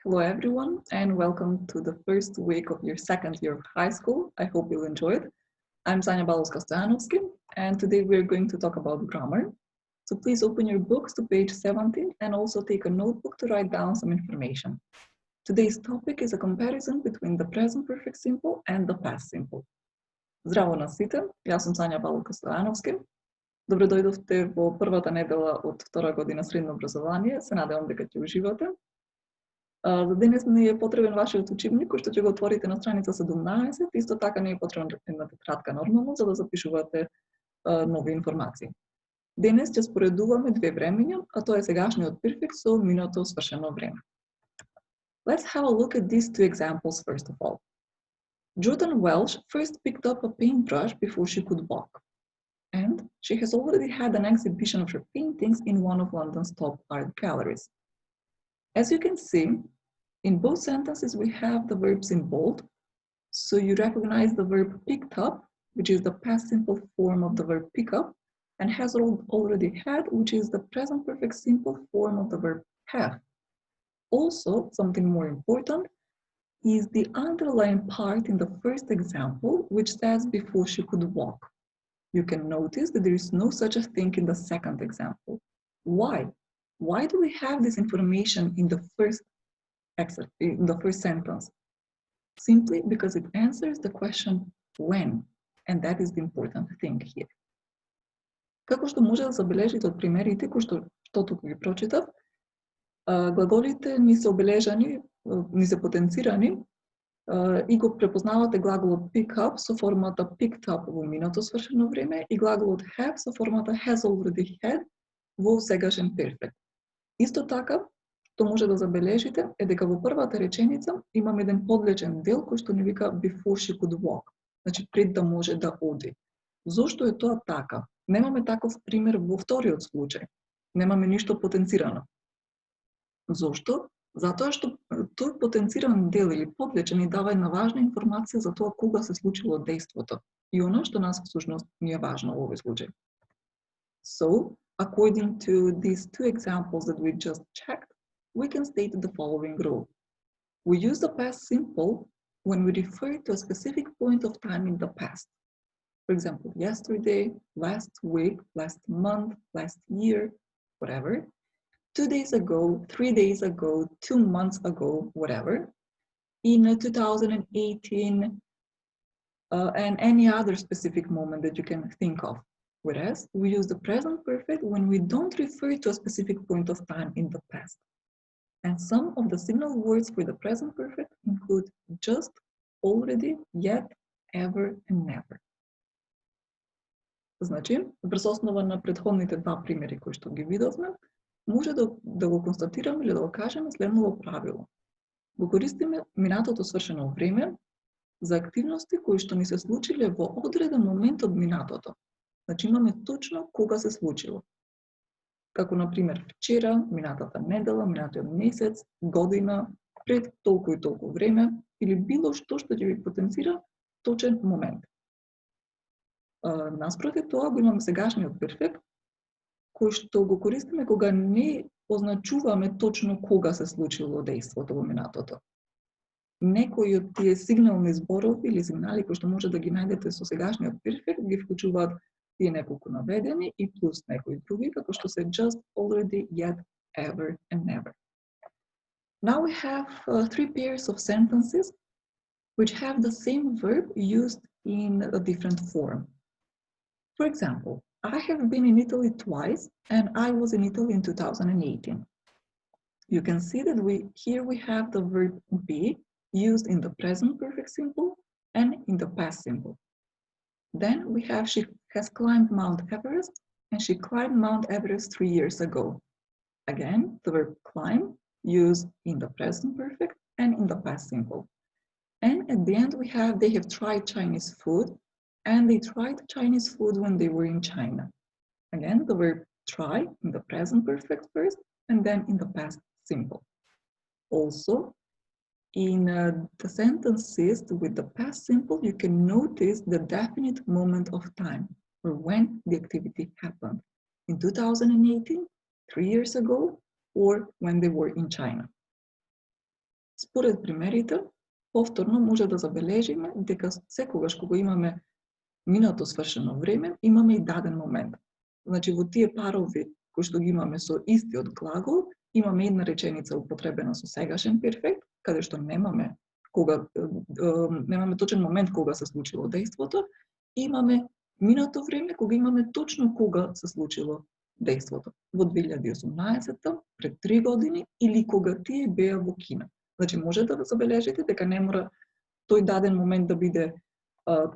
Hello, everyone, and welcome to the first week of your second year of high school. I hope you'll enjoy it. I'm Sanja Balos-Kastajanovski, and today we're going to talk about grammar. So please open your books to page 17 and also take a notebook to write down some information. Today's topic is a comparison between the present perfect simple and the past simple. Здраво на сите, јас сум Сања Балос-Kastajanovski. Добро дојдовте во првата недела од втора година средно образование. Се надевам дека ќе уживате. За денес не е потребен вашиот учебник, кој што ќе го отворите на страница 17, исто така не е потребна една тетрадка нормално, за да запишувате нови информации. Денес ќе споредуваме две времења, а тоа е сегашниот перфект со минато свршено време. Let's have a look at these two examples first of all. Jordan Welsh first picked up a paintbrush before she could walk, and she has already had an exhibition of her paintings in one of London's top art galleries. As you can see, in both sentences we have the verbs in bold, so you recognize the verb picked up, which is the past simple form of the verb pick up, and has already had, which is the present perfect simple form of the verb have. Also, something more important is the underlying part in the first example, which says before she could walk. You can notice that there is no such a thing in the second example. Why? Why do we have this information in the first sentence? Simply because it answers the question when, and that is the important thing here. Како што може да забележите од примерите кои што туку ги прочитав, глаголите ни се обележани, ни се потенцирани и го препознавате глаголот pick up со формата picked up во минато свршено време и глаголот have со формата has already had во сегашен перфект. Исто така, што може да забележите е дека во првата реченица имаме еден подлечен дел кој што ни вика before she could walk, значи пред да може да оди. Зошто е тоа така? Немаме таков пример во вториот случај. Немаме ништо потенцирано. Зошто? Затоа што тој потенциран дел или подлечен ни дава една важна информација за тоа кога се случило дејството и оно што нас всушност ни е важно во овој случај. So, according to these two examples that we just checked, we can state the following rule. We use the past simple when we refer to a specific point of time in the past. For example, yesterday, last week, last month, last year, whatever. 2 days ago, 3 days ago, 2 months ago, whatever. In 2018, and any other specific moment that you can think of. Whereas we use the present perfect when we don't refer to a specific point of time in the past. And some of the signal words for the present perfect include just, already, yet, ever, and never. Значи, врз основа на претходните два примери кои што ги видовме, може да го констатираме или да го кажеме следното правило. Го користиме минатото свршено време за активности кои што ни се случиле во одреден момент од минатото. Значи имаме точно кога се случило. Како, например, вчера, минатата недела, минатиот месец, година, пред толку и толку време, или било што што ќе ви потенцира точен момент. Наспроти тоа го имаме сегашниот перфект, кој што го користиме кога не означуваме точно кога се случило дејството во минатото. Некои од тие сигнални зборови или сигнали кои што може да ги најдете со сегашниот перфект ги вклучуваат тие неколку наведени и плюс некои други, како што се just, already, yet, ever, and never. Now we have 3 pairs of sentences which have the same verb used in a different form. For example, I have been in Italy twice and I was in Italy in 2018. You can see that here we have the verb be used in the present perfect simple and in the past simple. Then we have she has climbed Mount Everest and she climbed Mount Everest 3 years ago. Again, the verb climb used in the present perfect and in the past simple. And at the end we have they have tried Chinese food and they tried Chinese food when they were in China. Again, the verb try in the present perfect first and then in the past simple. Also, in the sentences with the past simple, you can notice the definite moment of time or when the activity happened. In 2018, 3 years ago, or when they were in China. Според примерите, повторно може да забележиме дека секогаш кога имаме минато свршено време, имаме и даден момент. Значи во тие парови кои што ги имаме со истиот глагол, имаме една реченица употребена со сегашен перфект, каде што немаме точен момент кога се случило дејството, и имаме минато време кога имаме точно кога се случило дејството. Во 2018, пред 3 години или кога тие беа во Кина. Значи може да забележите дека не мора тој даден момент да биде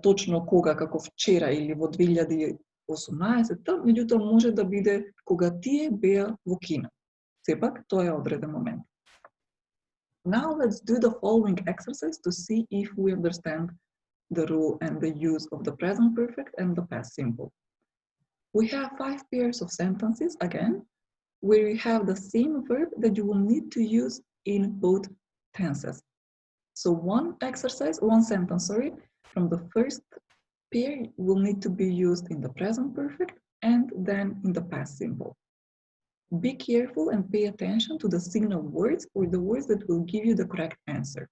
точно кога, како вчера или во 2018, меѓутоа може да биде кога тие беа во Кина. Сепак, тоа е одреден момент. Now let's do the following exercise to see if we understand the rule and the use of the present perfect and the past simple. We have 5 pairs of sentences again, where we have the same verb that you will need to use in both tenses. So one sentence, from the first pair will need to be used in the present perfect and then in the past simple. Be careful and pay attention to the signal words or the words that will give you the correct answer.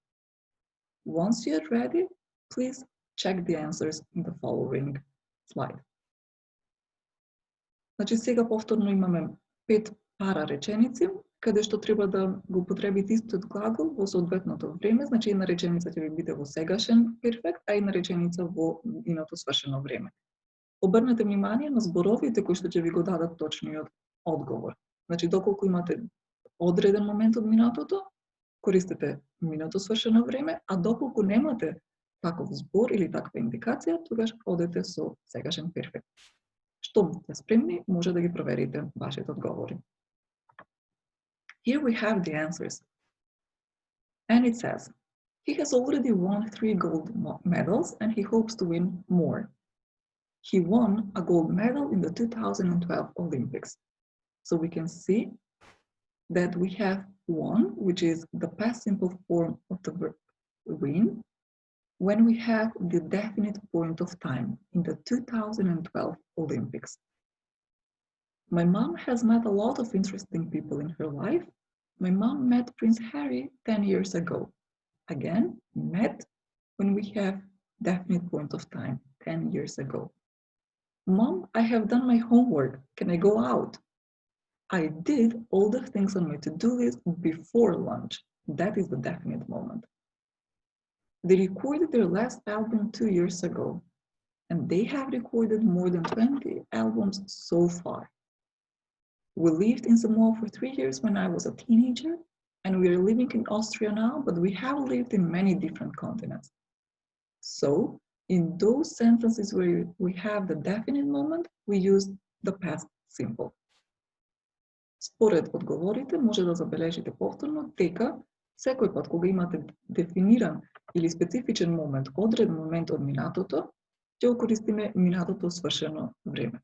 Once you're ready, please check the answers in the following slide. Значи сега повторно имаме 5 пара реченици, каде што треба да го употребите истиот глагол во соодветното време, значи една реченица ќе ви биде во сегашен перфект, а една реченица во минато свршено време. Обрнете внимание на зборовите кои што ќе ви го дадат точниот одговор. Значи доколку имате одреден момент од минатото, користете минато свршено време, а доколку немате таков збор или таква индикација, тогаш одете со сегашен перфект. Штом сте спремни, може да ги проверите вашите одговори. Here we have the answers. And it says, he has already won 3 gold medals and he hopes to win more. He won a gold medal in the 2012 Olympics. So we can see that we have won, which is the past simple form of the verb win, when we have the definite point of time in the 2012 Olympics. My mom has met a lot of interesting people in her life. My mom met Prince Harry 10 years ago. Again, met when we have definite point of time, 10 years ago. Mom, I have done my homework. Can I go out? I did all the things on my to-do list before lunch. That is the definite moment. They recorded their last album 2 years ago, and they have recorded more than 20 albums so far. We lived in Samoa for 3 years when I was a teenager, and we are living in Austria now, but we have lived in many different continents. So, in those sentences where we have the definite moment, we use the past simple. Според одговорите може да забележите повторно дека секој пат кога имате дефиниран или специфичен момент, одреден момент од минатото, ќе го користиме минатото свршено време.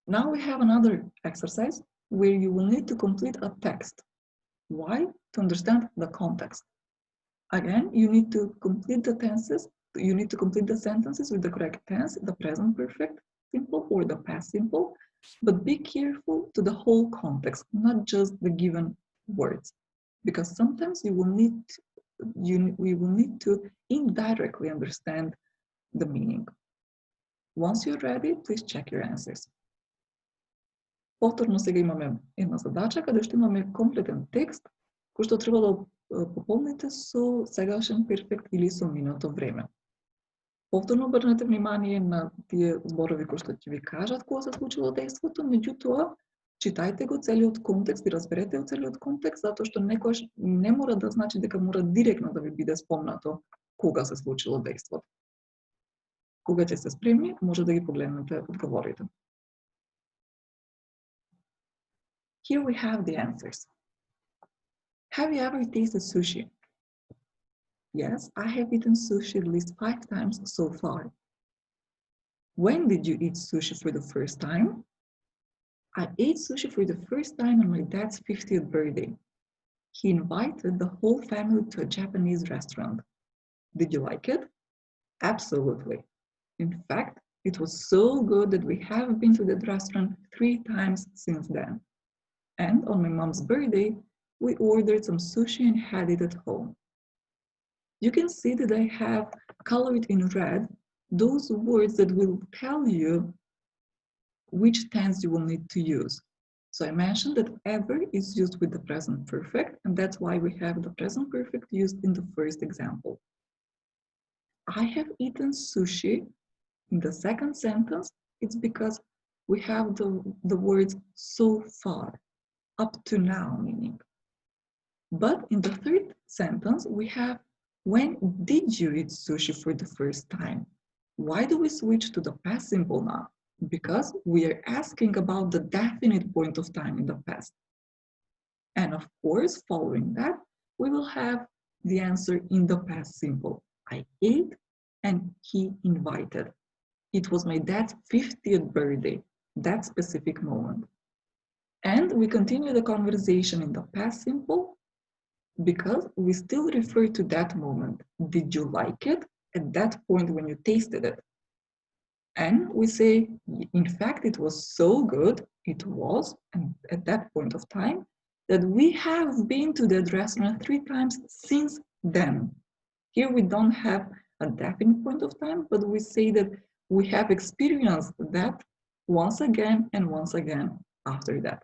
Now we have another exercise where you will need to complete a text. Why? To understand the context. Again, you need to complete the tenses, you need to complete the sentences with the correct tense, the present perfect simple or the past simple, but be careful to the whole context, not just the given words, because sometimes we will need to indirectly understand the meaning. Once you're ready, please check your answers. Повторно сега имаме една задача каде што имаме комплетен текст кој што треба да пополните со сегашен перфект или со минато време. Повторно обрнете внимание на тие зборови кои што ќе ви кажат кога се случило дејството, меѓутоа читајте го целиот контекст и разберете го целиот контекст, затоа што некојаш не мора да значи дека мора директно да ви биде спомнато кога се случило дејството. Кога ќе се спремни, може да ги погледнете одговорите. Here we have the answers. Have you ever tasted sushi? Yes, I have eaten sushi at least 5 times so far. When did you eat sushi for the first time? I ate sushi for the first time on my dad's 50th birthday. He invited the whole family to a Japanese restaurant. Did you like it? Absolutely. In fact, it was so good that we have been to that restaurant 3 times since then. And on my mom's birthday, we ordered some sushi and had it at home. You can see that I have colored in red those words that will tell you which tense you will need to use. So I mentioned that ever is used with the present perfect, and that's why we have the present perfect used in the first example. I have eaten sushi in the second sentence. It's because we have the words so far, up to now, meaning. But in the third sentence, we have when did you eat sushi for the first time? Why do we switch to the past simple now? Because we are asking about the definite point of time in the past. And of course, following that, we will have the answer in the past simple. I ate and he invited. It was my dad's 50th birthday, that specific moment. And we continue the conversation in the past simple because we still refer to that moment. Did you like it at that point when you tasted it? And we say, in fact, it was so good, it was, and at that point of time, that we have been to that restaurant 3 times since then. Here we don't have a definite point of time, but we say that we have experienced that once again and once again after that.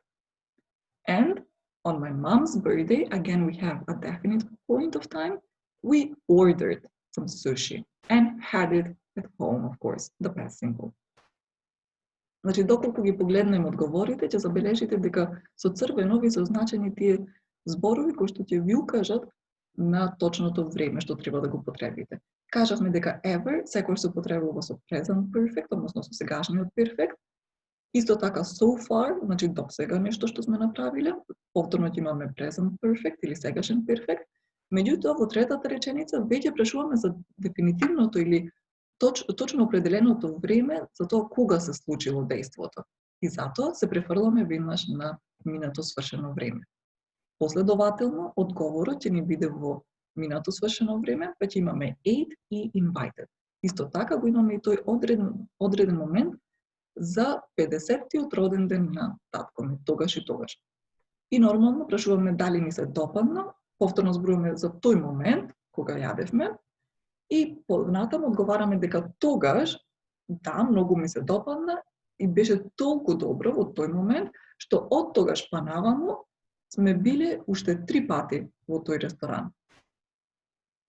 And on my mom's birthday, again, we have a definite point of time. We ordered some sushi and had it at home, of course, the past simple. Значи, доколку ги погледнеме одговорите, ќе забележите дека со црвено ви се означени тие зборови кои што ќе ви укажат на точното време што треба да го потребите. Кажавме дека ever секојаш се употребува со present perfect, односно со сегашниот перфект. Исто така so far, значи до сега нешто што сме направиле, повторно ќе имаме present perfect или сегашен перфект. Меѓутоа, во третата реченица веќе прашуваме за дефинитивното или точно определеното време за тоа кога се случило дејството. И затоа се префрламе веднаш на минато свршено време. Последователно, одговорот ќе ни биде во минато свршено време, па ќе имаме ate и invited. Исто така го имаме и тој одреден момент за 50-тиот роден ден на татко ми, тогаш и тогаш. И нормално прашуваме дали ни се допадна, повторно зборуваме за тој момент кога јадевме, и понатаму одговараме дека тогаш, да, многу ми се допадна и беше толку добро во тој момент, што од тогаш па наваму сме биле уште 3 пати во тој ресторан.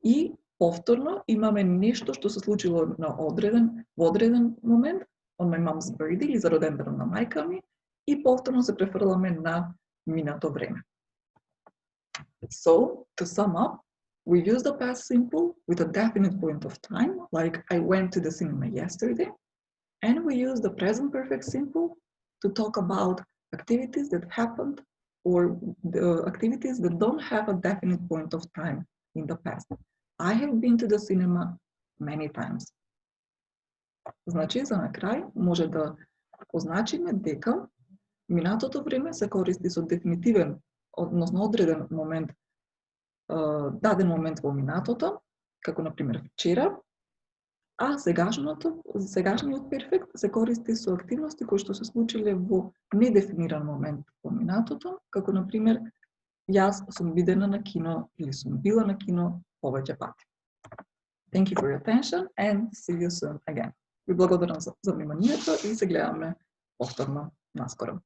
И повторно имаме нешто што се случило во одреден момент, on my mom's birthday или за роденденот на мајка ми, и повторно се префрламе на минато време. So, to sum up, we use the past simple with a definite point of time, like I went to the cinema yesterday, and we use the present perfect simple to talk about activities that happened or the activities that don't have a definite point of time in the past. I have been to the cinema many times. Значи, за на крај може да означиме дека минатото време се користи со дефинитивен, односно одреден момент, даден момент во минатото, како на пример вчера, а сегашниот перфект се користи со активности кои што се случиле во недефиниран момент во минатото, како на пример јас сум видена на кино или сум била на кино повеќе пати. Thank you for your attention and see you soon again. Ви благодарам за вниманието и се гледаме повторно наскоро.